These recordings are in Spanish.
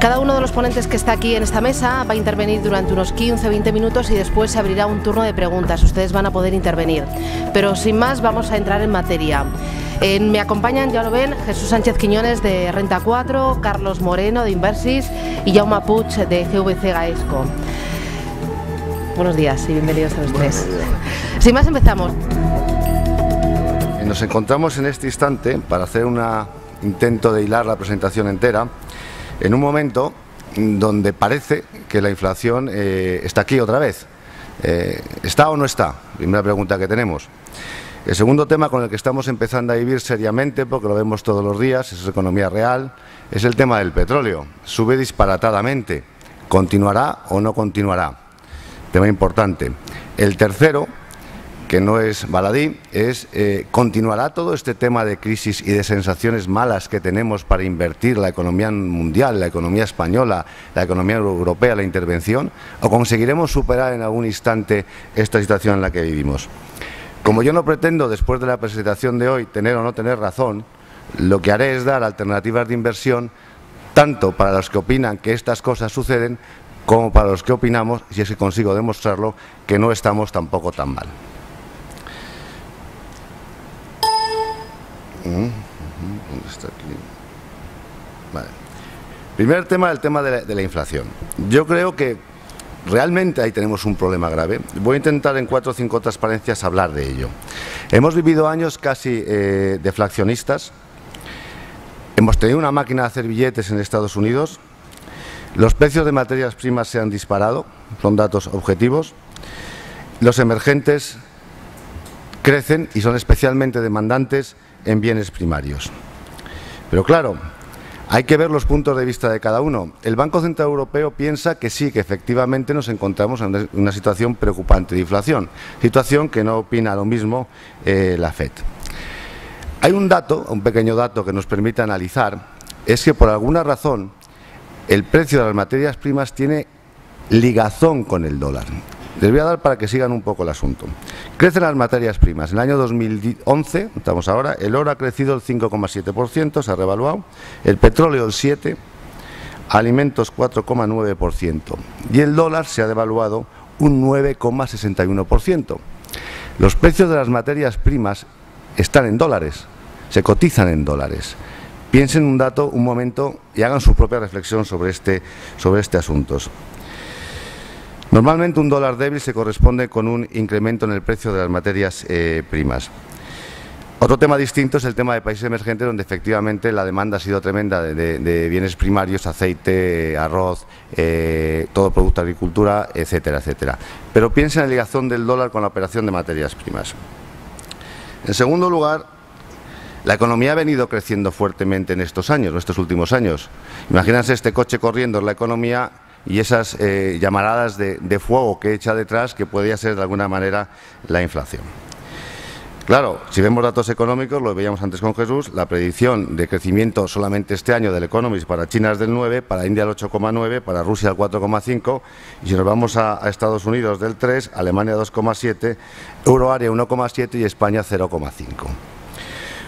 Cada uno de los ponentes que está aquí en esta mesa va a intervenir durante unos 15-20 minutos y después se abrirá un turno de preguntas. Ustedes van a poder intervenir. Pero sin más, vamos a entrar en materia. Me acompañan, ya lo ven, Jesús Sánchez Quiñones de Renta 4, Carlos Moreno de Inversis y Jaume Puig de GVC Gaesco. Buenos días y bienvenidos a los tres. Sin más, empezamos. Nos encontramos en este instante para hacer un intento de hilar la presentación entera en un momento donde parece que la inflación está aquí otra vez. ¿Está o no está? Primera pregunta que tenemos. El segundo tema con el que estamos empezando a vivir seriamente, porque lo vemos todos los días, es economía real, es el tema del petróleo. Sube disparatadamente. ¿Continuará o no continuará? Tema importante. El tercero, que no es baladí, es ¿continuará todo este tema de crisis y de sensaciones malas que tenemos para invertir la economía mundial, la economía española, la economía europea, la intervención? ¿O conseguiremos superar en algún instante esta situación en la que vivimos? Como yo no pretendo, después de la presentación de hoy, tener o no tener razón, lo que haré es dar alternativas de inversión tanto para los que opinan que estas cosas suceden como para los que opinamos, si es que consigo demostrarlo, que no estamos tampoco tan mal. ¿Dónde está aquí? Vale. Primer tema, el tema de la inflación. Yo creo que realmente ahí tenemos un problema grave. Voy a intentar en 4 o 5 transparencias hablar de ello. Hemos vivido años casi deflacionistas. Hemos tenido una máquina de hacer billetes en Estados Unidos. Los precios de materias primas se han disparado, son datos objetivos. Los emergentes crecen y son especialmente demandantes en bienes primarios. Pero claro, hay que ver los puntos de vista de cada uno. El Banco Central Europeo piensa que sí, que efectivamente nos encontramos en una situación preocupante de inflación, situación que no opina lo mismo la FED. Hay un dato, un pequeño dato que nos permite analizar, es que por alguna razón el precio de las materias primas tiene ligazón con el dólar. Les voy a dar para que sigan un poco el asunto. Crecen las materias primas. En el año 2011, estamos ahora, el oro ha crecido el 5,7%, se ha revaluado, el petróleo el 7%, alimentos 4,9% y el dólar se ha devaluado un 9,61%. Los precios de las materias primas están en dólares, se cotizan en dólares. Piensen un dato, un momento y hagan su propia reflexión sobre este asunto. Normalmente un dólar débil se corresponde con un incremento en el precio de las materias primas. Otro tema distinto es el tema de países emergentes, donde efectivamente la demanda ha sido tremenda de bienes primarios, aceite, arroz, todo producto de agricultura, etcétera, etcétera. Pero piensen en la ligazón del dólar con la operación de materias primas. En segundo lugar, la economía ha venido creciendo fuertemente en estos años, en estos últimos años. Imagínense este coche corriendo en la economía y esas llamaradas de fuego que echa detrás, que podría ser de alguna manera la inflación. Claro, si vemos datos económicos, lo veíamos antes con Jesús, la predicción de crecimiento solamente este año del Economist para China es del 9, para India el 8,9, para Rusia el 4,5, y si nos vamos a Estados Unidos del 3, Alemania 2,7, Euroárea 1,7 y España 0,5.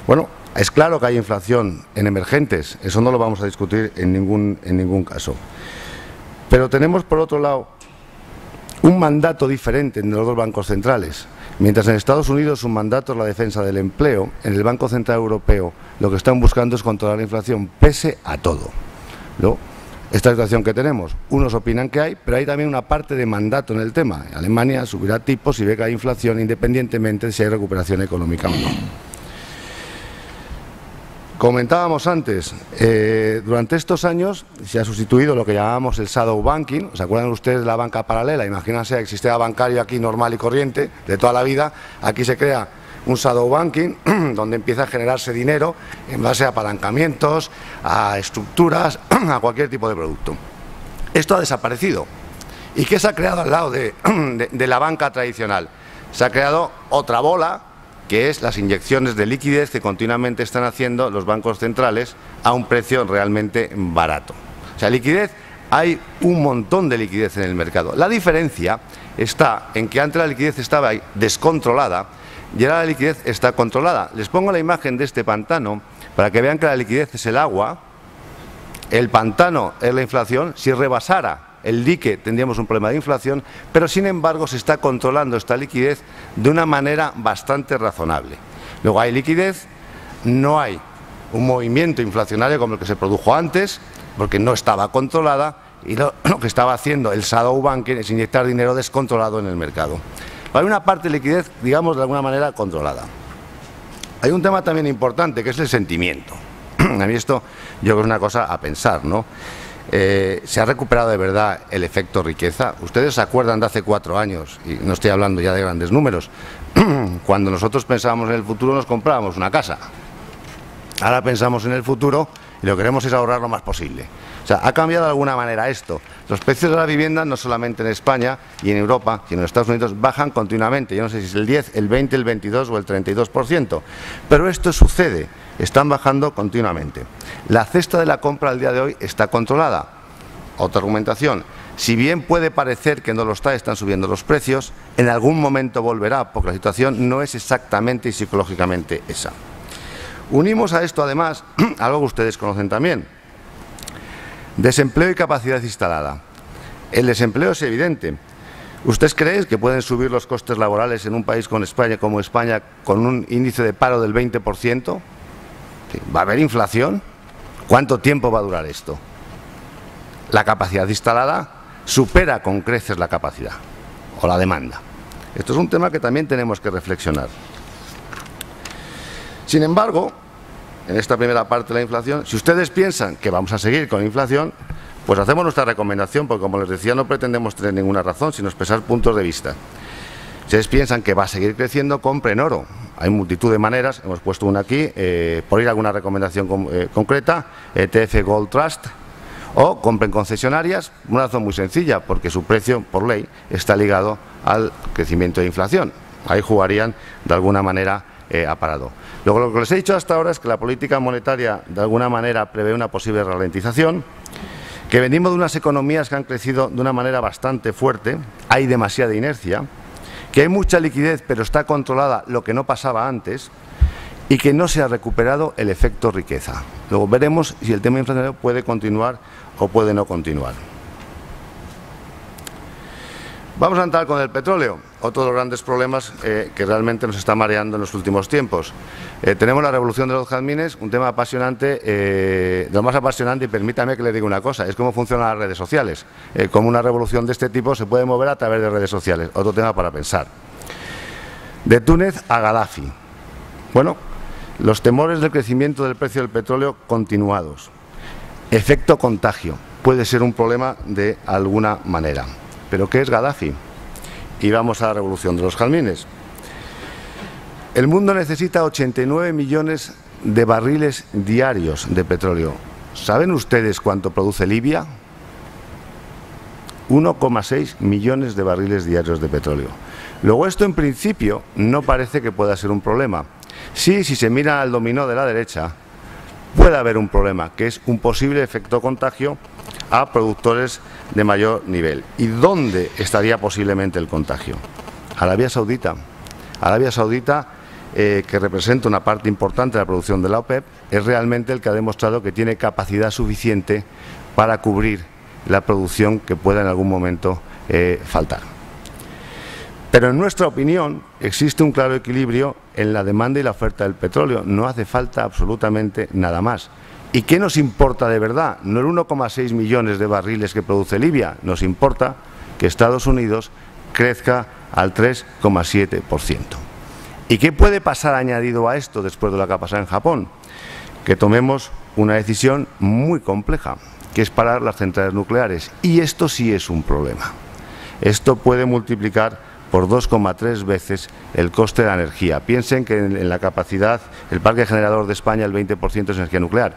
Bueno, es claro que hay inflación en emergentes, eso no lo vamos a discutir en ningún caso. Pero tenemos, por otro lado, un mandato diferente en los dos bancos centrales. Mientras en Estados Unidos su mandato es la defensa del empleo, en el Banco Central Europeo lo que están buscando es controlar la inflación, pese a todo, ¿no? Esta situación que tenemos, unos opinan que hay, pero hay también una parte de mandato en el tema. Alemania subirá tipos si ve que hay inflación, independientemente de si hay recuperación económica o no. Comentábamos antes, durante estos años se ha sustituido lo que llamábamos el shadow banking. ¿Se acuerdan ustedes de la banca paralela? Imagínense que existía bancario aquí normal y corriente de toda la vida. Aquí se crea un shadow banking donde empieza a generarse dinero en base a apalancamientos, a estructuras, a cualquier tipo de producto. Esto ha desaparecido. ¿Y qué se ha creado al lado de la banca tradicional? Se ha creado otra bola, que es las inyecciones de liquidez que continuamente están haciendo los bancos centrales a un precio realmente barato. O sea, liquidez, hay un montón de liquidez en el mercado. La diferencia está en que antes la liquidez estaba descontrolada y ahora la liquidez está controlada. Les pongo la imagen de este pantano para que vean que la liquidez es el agua El pantano es la inflación. Si rebasara el dique tendríamos un problema de inflación, pero sin embargo se está controlando esta liquidez de una manera bastante razonable. Luego hay liquidez, no hay un movimiento inflacionario como el que se produjo antes, porque no estaba controlada, y lo que estaba haciendo el shadow banking es inyectar dinero descontrolado en el mercado. Hay una parte de liquidez, digamos, de alguna manera controlada. Hay un tema también importante, que es el sentimiento. A mí esto yo creo que es una cosa a pensar, ¿no? ¿Se ha recuperado de verdad el efecto riqueza? Ustedes se acuerdan de hace 4 años, y no estoy hablando ya de grandes números, cuando nosotros pensábamos en el futuro nos comprábamos una casa. Ahora pensamos en el futuro y lo que queremos es ahorrar lo más posible. O sea, ha cambiado de alguna manera esto. Los precios de la vivienda, no solamente en España y en Europa, sino en Estados Unidos, bajan continuamente. Yo no sé si es el 10, el 20, el 22 o el 32%. Pero esto sucede, están bajando continuamente. La cesta de la compra al día de hoy está controlada. Otra argumentación. Si bien puede parecer que no lo está, están subiendo los precios, en algún momento volverá, porque la situación no es exactamente y psicológicamente esa. Unimos a esto, además, algo que ustedes conocen también: desempleo y capacidad instalada. El desempleo es evidente. ¿Ustedes creen que pueden subir los costes laborales en un país como España con un índice de paro del 20%? ¿Va a haber inflación? ¿Cuánto tiempo va a durar esto? La capacidad instalada supera con creces la capacidad o la demanda. Esto es un tema que también tenemos que reflexionar. Sin embargo, en esta primera parte de la inflación, si ustedes piensan que vamos a seguir con inflación, pues hacemos nuestra recomendación, porque como les decía, no pretendemos tener ninguna razón, sino expresar puntos de vista. Si ustedes piensan que va a seguir creciendo, compren oro. Hay multitud de maneras, hemos puesto una aquí, por ir a alguna recomendación concreta, ETF Gold Trust, o compren concesionarias, una razón muy sencilla, porque su precio, por ley, está ligado al crecimiento de inflación. Ahí jugarían de alguna manera a parado. Luego, lo que les he dicho hasta ahora es que la política monetaria de alguna manera prevé una posible ralentización, que venimos de unas economías que han crecido de una manera bastante fuerte, hay demasiada inercia, que hay mucha liquidez pero está controlada, lo que no pasaba antes, y que no se ha recuperado el efecto riqueza. Luego veremos si el tema inflacionario puede continuar o puede no continuar. Vamos a entrar con el petróleo, otro de los grandes problemas que realmente nos está mareando en los últimos tiempos. Tenemos la revolución de los jazmines, un tema apasionante, de lo más apasionante, y permítame que le diga una cosa, es cómo funcionan las redes sociales. Cómo una revolución de este tipo se puede mover a través de redes sociales, otro tema para pensar. De Túnez a Gaddafi. Bueno, los temores del crecimiento del precio del petróleo continuados. Efecto contagio, puede ser un problema de alguna manera. ¿Pero qué es Gaddafi? Y vamos a la revolución de los jazmines. El mundo necesita 89 millones de barriles diarios de petróleo. ¿Saben ustedes cuánto produce Libia? 1,6 millones de barriles diarios de petróleo. Luego, esto en principio no parece que pueda ser un problema. Sí, si se mira al dominó de la derecha, puede haber un problema, que es un posible efecto contagio a productores de mayor nivel. ¿Y dónde estaría posiblemente el contagio? Arabia Saudita. Arabia Saudita, que representa una parte importante de la producción de la OPEP, es realmente el que ha demostrado que tiene capacidad suficiente para cubrir la producción que pueda en algún momento faltar. Pero en nuestra opinión existe un claro equilibrio en la demanda y la oferta del petróleo. No hace falta absolutamente nada más. ¿Y qué nos importa de verdad? No el 1,6 millones de barriles que produce Libia, nos importa que Estados Unidos crezca al 3,7%. ¿Y qué puede pasar añadido a esto después de lo que ha pasado en Japón? Que tomemos una decisión muy compleja, que es parar las centrales nucleares. Y esto sí es un problema. Esto puede multiplicar por 2,3 veces el coste de la energía. Piensen que en la capacidad, el parque generador de España, el 20% es energía nuclear.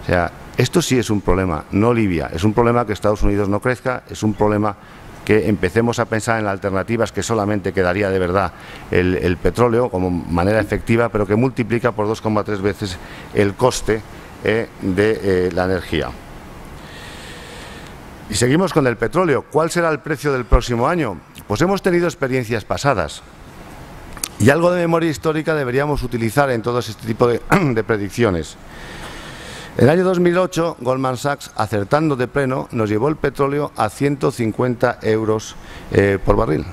O sea, esto sí es un problema, no Libia. Es un problema que Estados Unidos no crezca, es un problema que empecemos a pensar en alternativas, que solamente quedaría de verdad el petróleo como manera efectiva, pero que multiplica por 2,3 veces el coste de la energía. Y seguimos con el petróleo. ¿Cuál será el precio del próximo año? Pues hemos tenido experiencias pasadas y algo de memoria histórica deberíamos utilizar en todo este tipo de predicciones. En el año 2008, Goldman Sachs, acertando de pleno, nos llevó el petróleo a 150 euros por barril.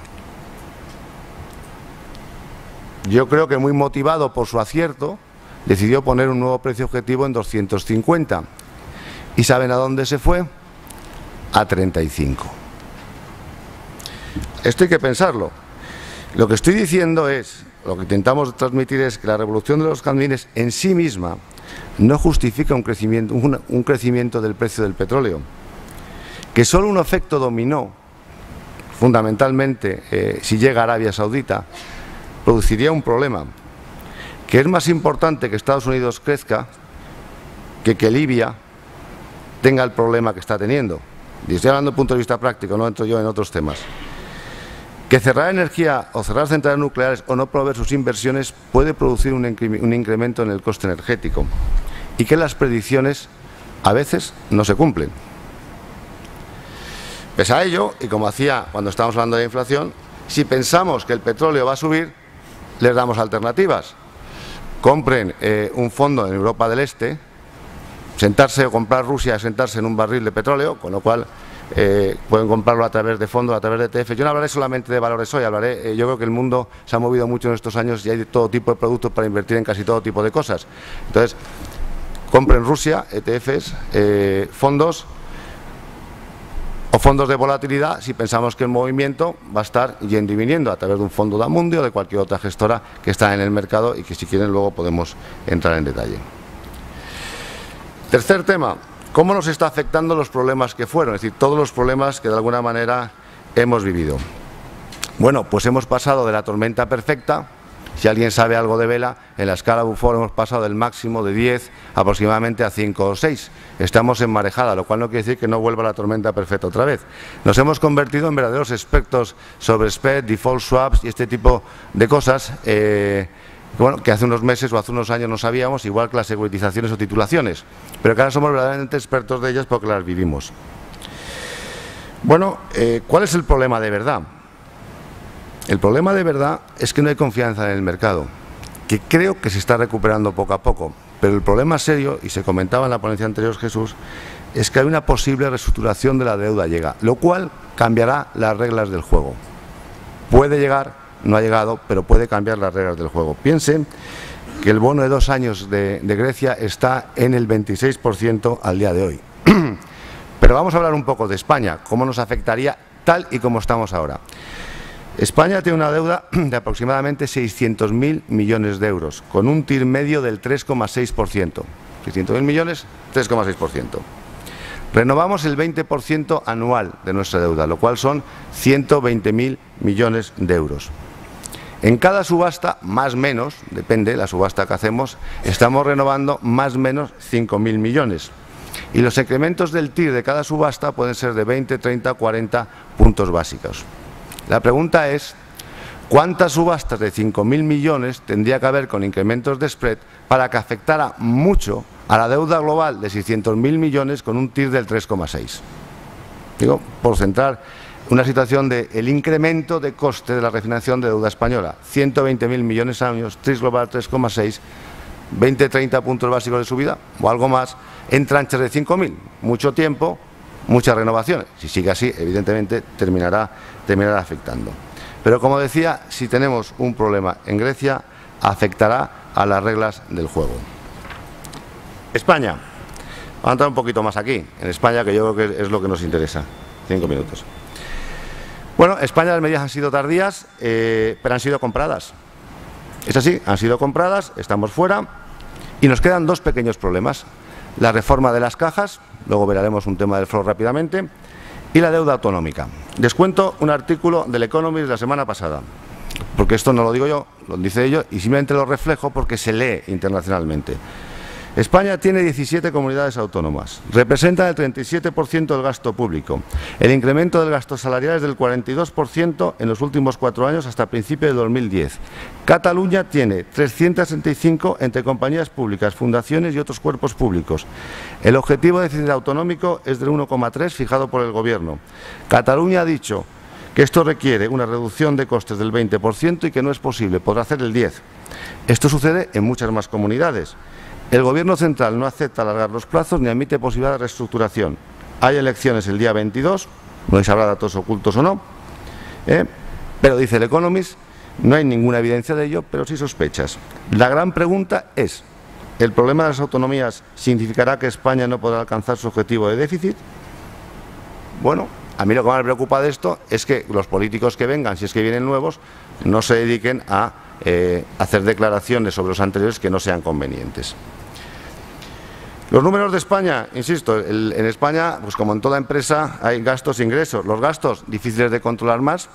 Yo creo que muy motivado por su acierto, decidió poner un nuevo precio objetivo en 250. ¿Y saben a dónde se fue? A 35. Esto hay que pensarlo. Lo que estoy diciendo es, lo que intentamos transmitir es que la revolución de los camiones en sí misma no justifica un crecimiento del precio del petróleo. Que solo un efecto dominó, fundamentalmente, si llega a Arabia Saudita, produciría un problema. Que es más importante que Estados Unidos crezca que Libia tenga el problema que está teniendo. Y estoy hablando desde el punto de vista práctico, no entro yo en otros temas. Que cerrar energía o cerrar centrales nucleares o no proveer sus inversiones puede producir un incremento en el coste energético y que las predicciones a veces no se cumplen. Pese a ello, y como hacía cuando estábamos hablando de inflación, si pensamos que el petróleo va a subir, les damos alternativas. Compren un fondo en Europa del Este, sentarse o comprar Rusia, sentarse en un barril de petróleo, con lo cual pueden comprarlo a través de fondos, a través de ETF. Yo no hablaré solamente de valores hoy, hablaré, yo creo que el mundo se ha movido mucho en estos años y hay de todo tipo de productos para invertir en casi todo tipo de cosas. Entonces, compren Rusia, ETFs, fondos o fondos de volatilidad si pensamos que el movimiento va a estar yendo y viniendo a través de un fondo de Amundi o de cualquier otra gestora que está en el mercado y que si quieren luego podemos entrar en detalle. Tercer tema, ¿cómo nos está afectando los problemas que fueron? Es decir, todos los problemas que de alguna manera hemos vivido. Bueno, pues hemos pasado de la tormenta perfecta. Si alguien sabe algo de vela, en la escala Beaufort hemos pasado del máximo de 10 aproximadamente a 5 o 6. Estamos en marejada, lo cual no quiere decir que no vuelva la tormenta perfecta otra vez. Nos hemos convertido en verdaderos expertos sobre spread, default swaps y este tipo de cosas bueno, que hace unos meses o hace unos años no sabíamos, igual que las securitizaciones o titulaciones, pero que ahora somos verdaderamente expertos de ellas porque las vivimos. Bueno, ¿cuál es el problema de verdad? El problema de verdad es que no hay confianza en el mercado, que creo que se está recuperando poco a poco, pero el problema serio, y se comentaba en la ponencia anterior Jesús, es que hay una posible reestructuración de la deuda llega, lo cual cambiará las reglas del juego. Puede llegar, no ha llegado, pero puede cambiar las reglas del juego. Piensen que el bono de 2 años de Grecia está en el 26% al día de hoy. Pero vamos a hablar un poco de España, cómo nos afectaría tal y como estamos ahora. España tiene una deuda de aproximadamente 600.000 millones de euros, con un TIR medio del 3,6%. 600.000 millones, 3,6%. Renovamos el 20% anual de nuestra deuda, lo cual son 120.000 millones de euros. En cada subasta, más o menos, depende de la subasta que hacemos, estamos renovando más o menos 5.000 millones. Y los incrementos del TIR de cada subasta pueden ser de 20, 30, 40 puntos básicos. La pregunta es, ¿cuántas subastas de 5.000 millones tendría que haber con incrementos de spread para que afectara mucho a la deuda global de 600.000 millones con un TIR del 3,6? Digo, por centrar una situación del incremento de coste de la refinanciación de deuda española. 120.000 millones años, TIR global 3,6, 20, 30 puntos básicos de subida o algo más en tranches de 5.000. Mucho tiempo, muchas renovaciones. Si sigue así, evidentemente terminará afectando. Pero como decía, si tenemos un problema en Grecia, afectará a las reglas del juego. España. Vamos a entrar un poquito más aquí, en España, que yo creo que es lo que nos interesa. 5 minutos. Bueno, España las medidas han sido tardías, pero han sido compradas. Es así, han sido compradas, estamos fuera y nos quedan 2 pequeños problemas. La reforma de las cajas, luego veremos un tema del floor rápidamente, y la deuda autonómica. Les cuento un artículo del Economist de la semana pasada, porque esto no lo digo yo, lo dice ellos, y simplemente lo reflejo porque se lee internacionalmente. España tiene 17 comunidades autónomas, representan el 37% del gasto público. El incremento del gasto salarial es del 42% en los últimos 4 años hasta principios de 2010. Cataluña tiene 365 entre compañías públicas, fundaciones y otros cuerpos públicos. El objetivo de déficit autonómico es del 1,3 fijado por el Gobierno. Cataluña ha dicho que esto requiere una reducción de costes del 20% y que no es posible, podrá hacer el 10%. Esto sucede en muchas más comunidades. El Gobierno central no acepta alargar los plazos ni admite posibilidad de reestructuración. Hay elecciones el día 22, no sé si habrá datos ocultos o no, pero dice el Economist, no hay ninguna evidencia de ello, pero sí sospechas. La gran pregunta es, ¿el problema de las autonomías significará que España no podrá alcanzar su objetivo de déficit? Bueno, a mí lo que más me preocupa de esto es que los políticos que vengan, si es que vienen nuevos, no se dediquen a hacer declaraciones sobre los anteriores que no sean convenientes. Los números de España, insisto, en España, pues como en toda empresa, hay gastos e ingresos. Los gastos difíciles de controlar más,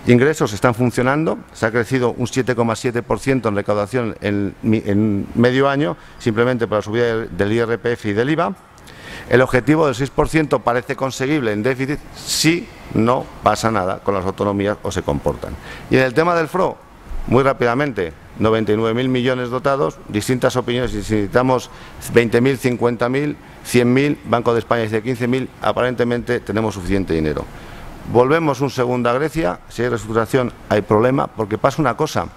ingresos están funcionando, se ha crecido un 7,7% en recaudación en medio año, simplemente por la subida del IRPF y del IVA. El objetivo del 6% parece conseguible en déficit si no pasa nada con las autonomías o se comportan. Y en el tema del FRO, muy rápidamente, 99.000 millones dotados, distintas opiniones, si necesitamos 20.000, 50.000, 100.000, Banco de España dice 15.000, aparentemente tenemos suficiente dinero. Volvemos un segundo a Grecia, si hay reestructuración hay problema, porque pasa una cosa,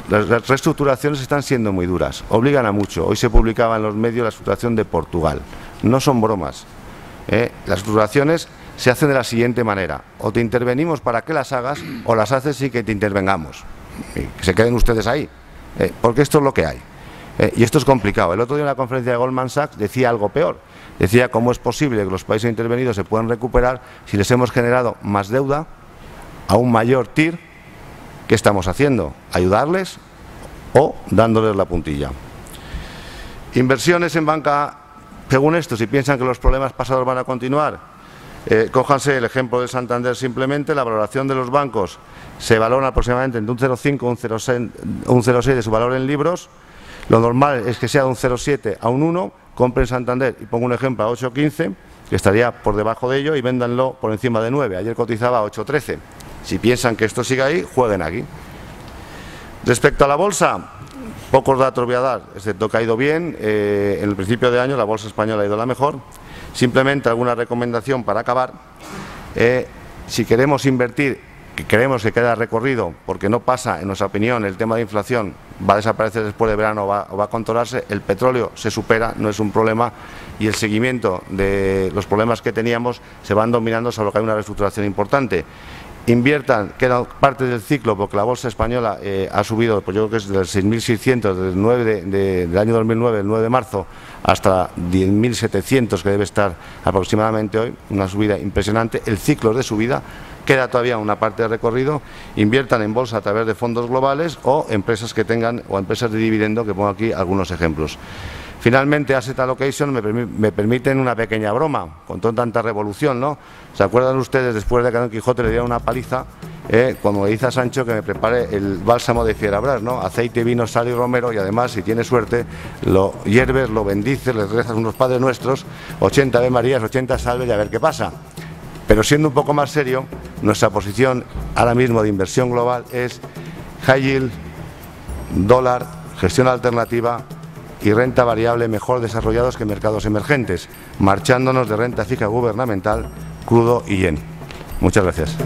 las reestructuraciones están siendo muy duras, obligan a mucho. Hoy se publicaba en los medios la reestructuración de Portugal, no son bromas. Las reestructuraciones se hacen de la siguiente manera, o te intervenimos para que las hagas, o las haces sin que te intervengamos. Que se queden ustedes ahí, porque esto es lo que hay. Y esto es complicado. El otro día en la conferencia de Goldman Sachs decía algo peor. Decía cómo es posible que los países intervenidos se puedan recuperar si les hemos generado más deuda a un mayor TIR. ¿Qué estamos haciendo? ¿Ayudarles o dándoles la puntilla? Inversiones en banca, según esto, si piensan que los problemas pasados van a continuar, cójanse el ejemplo de Santander simplemente, la valoración de los bancos se valora aproximadamente entre un 0,5 a un 0,6 de su valor en libros. Lo normal es que sea de un 0,7 a un 1, compren Santander y pongo un ejemplo a 8,15, que estaría por debajo de ello, y véndanlo por encima de 9. Ayer cotizaba a 8,13. Si piensan que esto sigue ahí, jueguen aquí. Respecto a la bolsa, pocos datos voy a dar, excepto que ha ido bien. En el principio de año la bolsa española ha ido la mejor. Simplemente alguna recomendación para acabar. Si queremos invertir, que creemos que queda recorrido, porque no pasa, en nuestra opinión, el tema de inflación va a desaparecer después de verano o va a controlarse, el petróleo se supera, no es un problema, y el seguimiento de los problemas que teníamos se van dominando, salvo que hay una reestructuración importante. Inviertan, queda parte del ciclo, porque la bolsa española ha subido, pues yo creo que es del 6.600 del año 2009, el 9 de marzo, hasta 10.700 que debe estar aproximadamente hoy, una subida impresionante. El ciclo de subida, queda todavía una parte de recorrido. Inviertan en bolsa a través de fondos globales o empresas que tengan, o empresas de dividendo, que pongo aquí algunos ejemplos. Finalmente, Asset Allocation, me permiten una pequeña broma, con toda tanta revolución, ¿no? ¿Se acuerdan ustedes, después de que a Don Quijote le dieron una paliza, cuando le dice a Sancho que me prepare el bálsamo de Fierabras, ¿no? Aceite, vino, sal y romero, y además, si tienes suerte, lo hierves, lo bendices, les rezas unos Padres Nuestros, 80 Ave Marías, 80 salves y a ver qué pasa. Pero siendo un poco más serio, nuestra posición ahora mismo de inversión global es high yield, dólar, gestión alternativa y renta variable mejor desarrollados que mercados emergentes, marchándonos de renta fija gubernamental, crudo y yen. Muchas gracias.